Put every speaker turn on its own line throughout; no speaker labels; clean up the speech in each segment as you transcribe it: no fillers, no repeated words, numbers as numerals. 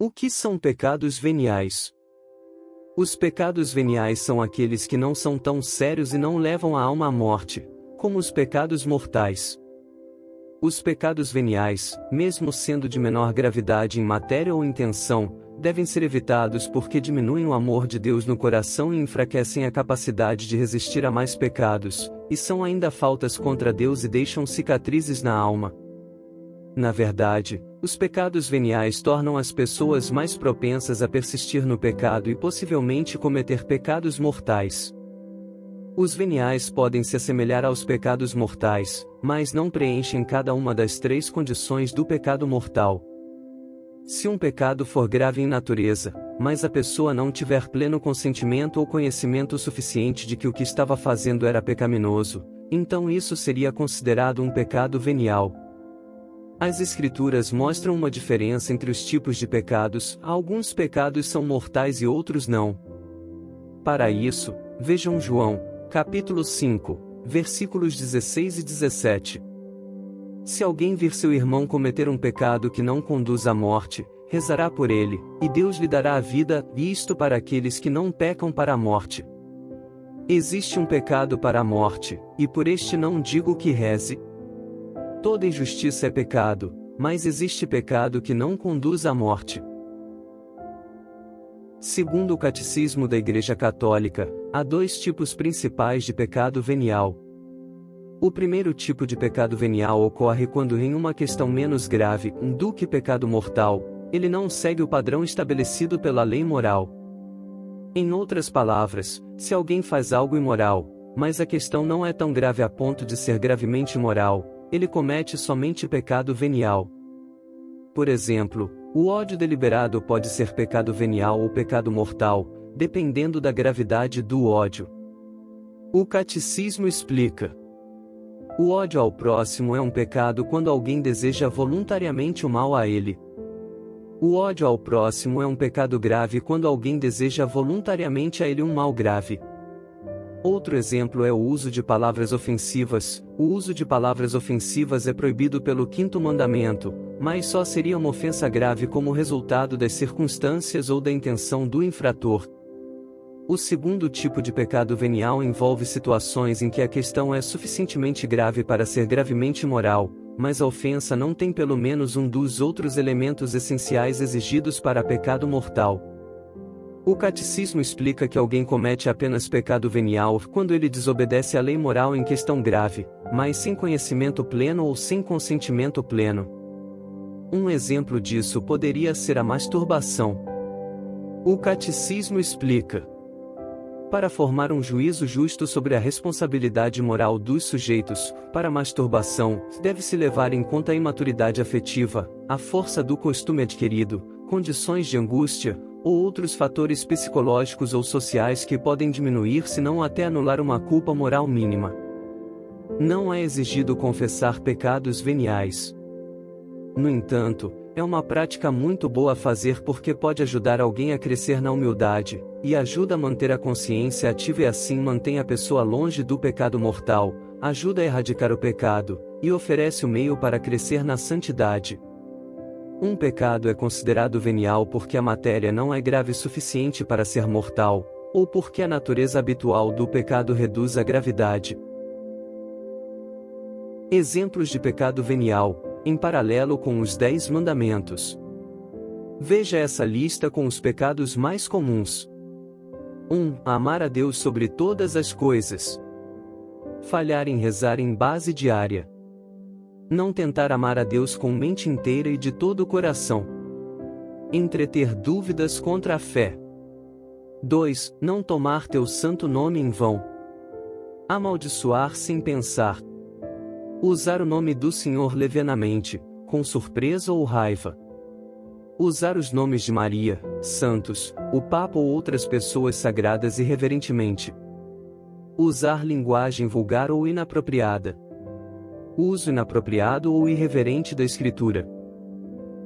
O que são pecados veniais? Os pecados veniais são aqueles que não são tão sérios e não levam a alma à morte, como os pecados mortais. Os pecados veniais, mesmo sendo de menor gravidade em matéria ou intenção, devem ser evitados porque diminuem o amor de Deus no coração e enfraquecem a capacidade de resistir a mais pecados, e são ainda faltas contra Deus e deixam cicatrizes na alma. Na verdade, os pecados veniais tornam as pessoas mais propensas a persistir no pecado e possivelmente cometer pecados mortais. Os veniais podem se assemelhar aos pecados mortais, mas não preenchem cada uma das três condições do pecado mortal. Se um pecado for grave em natureza, mas a pessoa não tiver pleno consentimento ou conhecimento suficiente de que o que estava fazendo era pecaminoso, então isso seria considerado um pecado venial. As Escrituras mostram uma diferença entre os tipos de pecados. Alguns pecados são mortais e outros não. Para isso, vejam João, capítulo 5, versículos 16 e 17. Se alguém vir seu irmão cometer um pecado que não conduz à morte, rezará por ele, e Deus lhe dará a vida, e isto para aqueles que não pecam para a morte. Existe um pecado para a morte, e por este não digo que reze. Toda injustiça é pecado, mas existe pecado que não conduz à morte. Segundo o Catecismo da Igreja Católica, há dois tipos principais de pecado venial. O primeiro tipo de pecado venial ocorre quando, em uma questão menos grave do que pecado mortal, ele não segue o padrão estabelecido pela lei moral. Em outras palavras, se alguém faz algo imoral, mas a questão não é tão grave a ponto de ser gravemente imoral, ele comete somente pecado venial. Por exemplo, o ódio deliberado pode ser pecado venial ou pecado mortal, dependendo da gravidade do ódio. O Catecismo explica: o ódio ao próximo é um pecado quando alguém deseja voluntariamente o mal a ele. O ódio ao próximo é um pecado grave quando alguém deseja voluntariamente a ele um mal grave. Outro exemplo é o uso de palavras ofensivas. O uso de palavras ofensivas é proibido pelo quinto mandamento, mas só seria uma ofensa grave como resultado das circunstâncias ou da intenção do infrator. O segundo tipo de pecado venial envolve situações em que a questão é suficientemente grave para ser gravemente imoral, mas a ofensa não tem pelo menos um dos outros elementos essenciais exigidos para pecado mortal. O Catecismo explica que alguém comete apenas pecado venial quando ele desobedece à lei moral em questão grave, mas sem conhecimento pleno ou sem consentimento pleno. Um exemplo disso poderia ser a masturbação. O Catecismo explica: para formar um juízo justo sobre a responsabilidade moral dos sujeitos, para a masturbação, deve-se levar em conta a imaturidade afetiva, a força do costume adquirido, condições de angústia, ou outros fatores psicológicos ou sociais que podem diminuir se não até anular uma culpa moral mínima. Não é exigido confessar pecados veniais. No entanto, é uma prática muito boa a fazer porque pode ajudar alguém a crescer na humildade, e ajuda a manter a consciência ativa e assim mantém a pessoa longe do pecado mortal, ajuda a erradicar o pecado, e oferece o meio para crescer na santidade. Um pecado é considerado venial porque a matéria não é grave o suficiente para ser mortal, ou porque a natureza habitual do pecado reduz a gravidade. Exemplos de pecado venial, em paralelo com os 10 mandamentos. Veja essa lista com os pecados mais comuns. 1. Amar a Deus sobre todas as coisas. Falhar em rezar em base diária. Não tentar amar a Deus com mente inteira e de todo o coração. Entreter dúvidas contra a fé. 2. Não tomar teu santo nome em vão. Amaldiçoar sem pensar. Usar o nome do Senhor levianamente, com surpresa ou raiva. Usar os nomes de Maria, santos, o Papa ou outras pessoas sagradas irreverentemente. Usar linguagem vulgar ou inapropriada. Uso inapropriado ou irreverente da Escritura.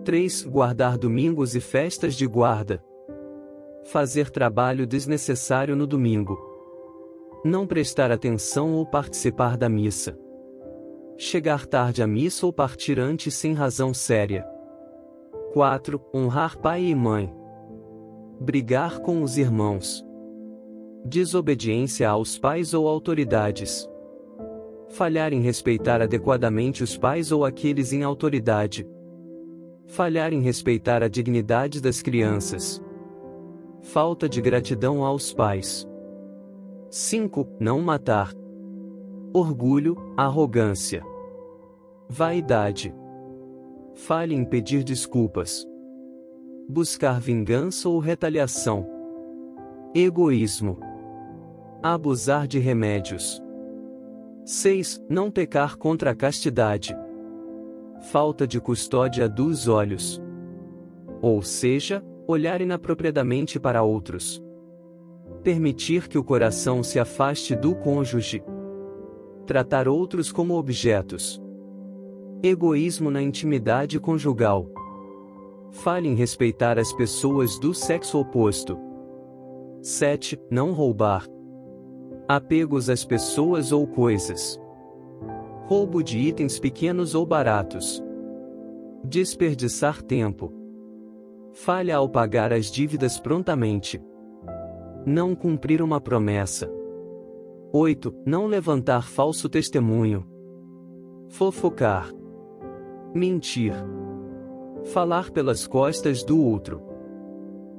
3. Guardar domingos e festas de guarda. Fazer trabalho desnecessário no domingo. Não prestar atenção ou participar da missa. Chegar tarde à missa ou partir antes sem razão séria. 4. Honrar pai e mãe. Brigar com os irmãos. Desobediência aos pais ou autoridades. Falhar em respeitar adequadamente os pais ou aqueles em autoridade. Falhar em respeitar a dignidade das crianças. Falta de gratidão aos pais. 5. Não matar. Orgulho, arrogância. Vaidade. Falha em pedir desculpas. Buscar vingança ou retaliação. Egoísmo. Abusar de remédios. 6. Não pecar contra a castidade. Falta de custódia dos olhos. Ou seja, olhar inapropriadamente para outros. Permitir que o coração se afaste do cônjuge. Tratar outros como objetos. Egoísmo na intimidade conjugal. Falha em respeitar as pessoas do sexo oposto. 7. Não roubar. Apegos às pessoas ou coisas. Roubo de itens pequenos ou baratos. Desperdiçar tempo. Falha ao pagar as dívidas prontamente. Não cumprir uma promessa. 8. Não levantar falso testemunho. Fofocar. Mentir. Falar pelas costas do outro.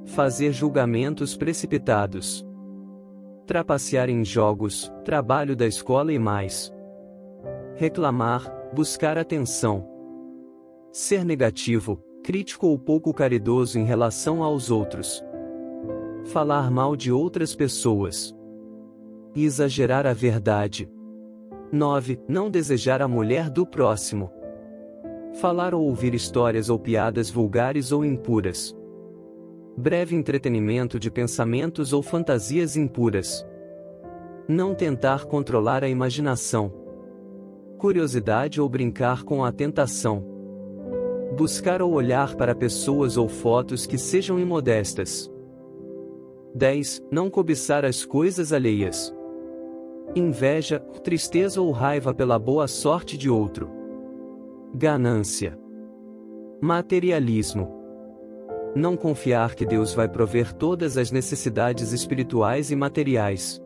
Fazer julgamentos precipitados. Trapacear em jogos, trabalho da escola e mais. Reclamar, buscar atenção. Ser negativo, crítico ou pouco caridoso em relação aos outros. Falar mal de outras pessoas. Exagerar a verdade. 9. Não desejar a mulher do próximo. Falar ou ouvir histórias ou piadas vulgares ou impuras. Breve entretenimento de pensamentos ou fantasias impuras. Não tentar controlar a imaginação. Curiosidade ou brincar com a tentação. Buscar ou olhar para pessoas ou fotos que sejam imodestas. 10. Não cobiçar as coisas alheias. Inveja, tristeza ou raiva pela boa sorte de outro. Ganância. Materialismo. Não confiar que Deus vai prover todas as necessidades espirituais e materiais.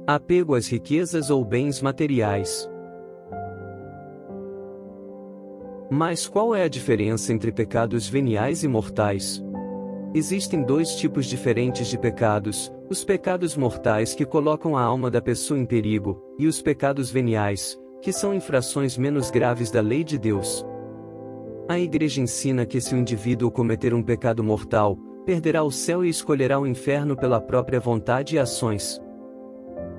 Apego às riquezas ou bens materiais. Mas qual é a diferença entre pecados veniais e mortais? Existem dois tipos diferentes de pecados: os pecados mortais que colocam a alma da pessoa em perigo, e os pecados veniais, que são infrações menos graves da lei de Deus. A Igreja ensina que se o indivíduo cometer um pecado mortal, perderá o céu e escolherá o inferno pela própria vontade e ações.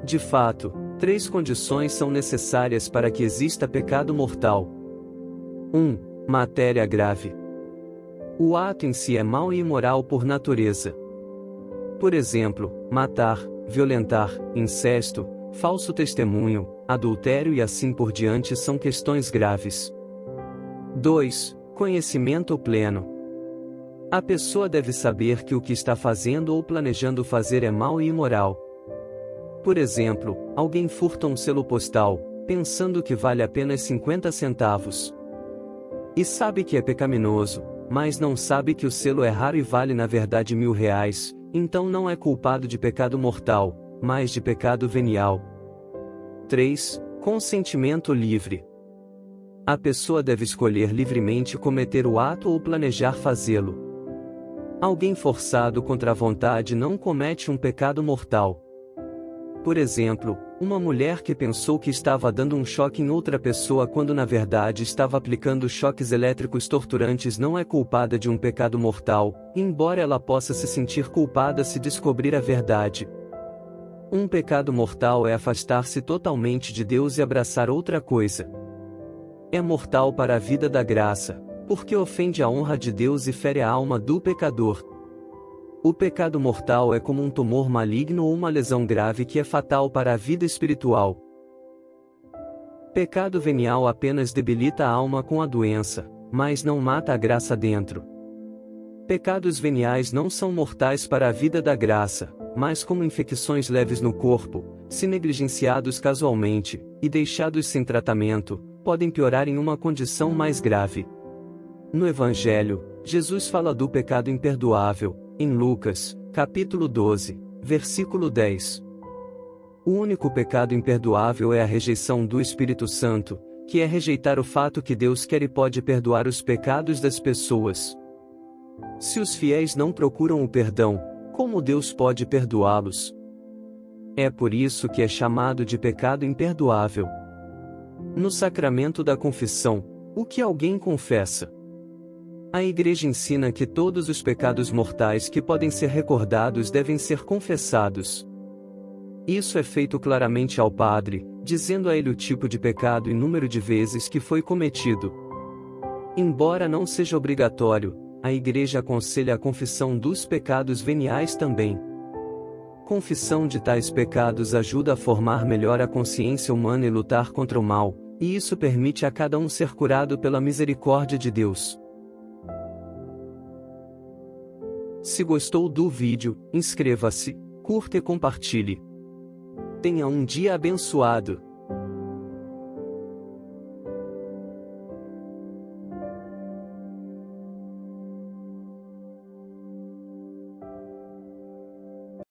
De fato, 3 condições são necessárias para que exista pecado mortal. 1. Matéria grave. O ato em si é mau e imoral por natureza. Por exemplo, matar, violentar, incesto, falso testemunho, adultério e assim por diante são questões graves. 2. Conhecimento pleno. A pessoa deve saber que o que está fazendo ou planejando fazer é mau e imoral. Por exemplo, alguém furta um selo postal, pensando que vale apenas 50 centavos. E sabe que é pecaminoso, mas não sabe que o selo é raro e vale na verdade R$1.000, então não é culpado de pecado mortal, mas de pecado venial. 3. Consentimento livre. A pessoa deve escolher livremente cometer o ato ou planejar fazê-lo. Alguém forçado contra a vontade não comete um pecado mortal. Por exemplo, uma mulher que pensou que estava dando um choque em outra pessoa quando na verdade estava aplicando choques elétricos torturantes não é culpada de um pecado mortal, embora ela possa se sentir culpada se descobrir a verdade. Um pecado mortal é afastar-se totalmente de Deus e abraçar outra coisa. É mortal para a vida da graça, porque ofende a honra de Deus e fere a alma do pecador. O pecado mortal é como um tumor maligno ou uma lesão grave que é fatal para a vida espiritual. Pecado venial apenas debilita a alma com a doença, mas não mata a graça dentro. Pecados veniais não são mortais para a vida da graça, mas como infecções leves no corpo, se negligenciados casualmente, e deixados sem tratamento, podem piorar em uma condição mais grave. No Evangelho, Jesus fala do pecado imperdoável, em Lucas, capítulo 12, versículo 10. O único pecado imperdoável é a rejeição do Espírito Santo, que é rejeitar o fato que Deus quer e pode perdoar os pecados das pessoas. Se os fiéis não procuram o perdão, como Deus pode perdoá-los? É por isso que é chamado de pecado imperdoável. No sacramento da confissão, o que alguém confessa? A Igreja ensina que todos os pecados mortais que podem ser recordados devem ser confessados. Isso é feito claramente ao padre, dizendo a ele o tipo de pecado e número de vezes que foi cometido. Embora não seja obrigatório, a Igreja aconselha a confissão dos pecados veniais também. Confissão de tais pecados ajuda a formar melhor a consciência humana e lutar contra o mal, e isso permite a cada um ser curado pela misericórdia de Deus. Se gostou do vídeo, inscreva-se, curta e compartilhe. Tenha um dia abençoado.